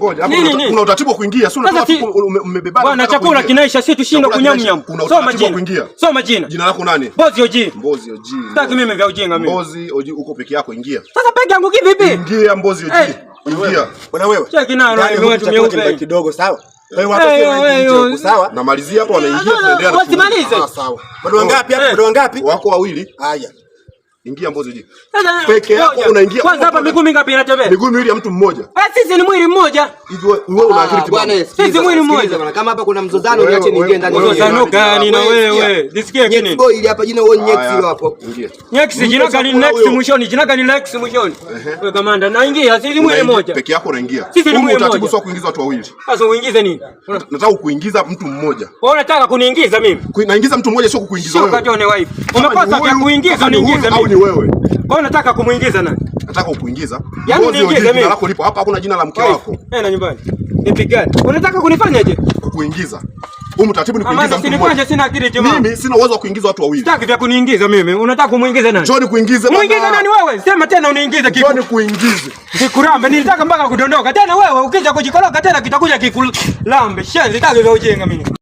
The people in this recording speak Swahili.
Ngoja, hapo kuna utaratibu wa kuingia. Sio unataka umebebana. Bwana chakula kinaisha, sisi tushindwe kunyamnyam. Soma jina. Soma jina. Jina lako nani? Mbozi Oji. Mbozi Oji. Sitaki mimi vya ujinga mimi. Mbozi Oji, uko peke yako, ingia. Sasa peke yangu kivipi? Ingia Mbozi Oji. Ingia. Bwana wewe. Cheki nao wewe tumeupe kidogo sawa? Wewe hapo sio sawa? Namalizia hapo, wanaingia tunaendelea. Wasimalize. Sawa. Bado wangapi hapo? Bado wangapi? Wako wawili. Haya. Ingia Mbozi Oji. Peke yako unaingia. Kwanza hapa miguu mingapi inatembea? Miguu miwili ya mtu mmoja. Sisi ni mwili mmoja. Hivi wewe una akili timamu? Sisi mwili mmoja. Kama hapa kuna mzozano niache niingie ndani. Mzozano gani na wewe? Nisikie nini? Boy ili hapa jina wewe Nyex hilo hapo. Ingia. Nyex jina gani Next mwishoni? Jina gani Next mwishoni? Wewe kamanda naingia, sisi mwili mmoja. Peke yako unaingia. Sisi ni mwili mmoja. Utaratibu sio kuingiza watu wawili. Sasa uingize nini? Nataka kuingiza mtu mmoja. Wewe unataka kuniingiza mimi? Naingiza mtu mmoja, sio kukuingiza wewe. Sio kajone wife. Umekosa vya kuingiza niingize mimi. Au ni wewe? Wewe unataka kumuingiza nani? Nataka kukuingiza. Yaani niingize mimi. Jina lako lipo hapa, hakuna jina la mke wako. Na nyumbani. Nipigane. Unataka kunifanyaje? Kukuingiza. Huu mtaratibu ni kuingiza mtu mmoja. Sina akili timamu. Mimi sina uwezo wa kuingiza watu wawili. Sitaki vya kuniingiza mimi. Unataka kumuingiza nani? John kuingiza bana. Muingize nani wewe? Sema tena uniingize kiku. John kuingize. Kikurambe nilitaka mpaka kudondoka. Tena wewe ukija kujikoloka tena kitakuja kikulambe. Shezi sitaki vya ujinga mimi.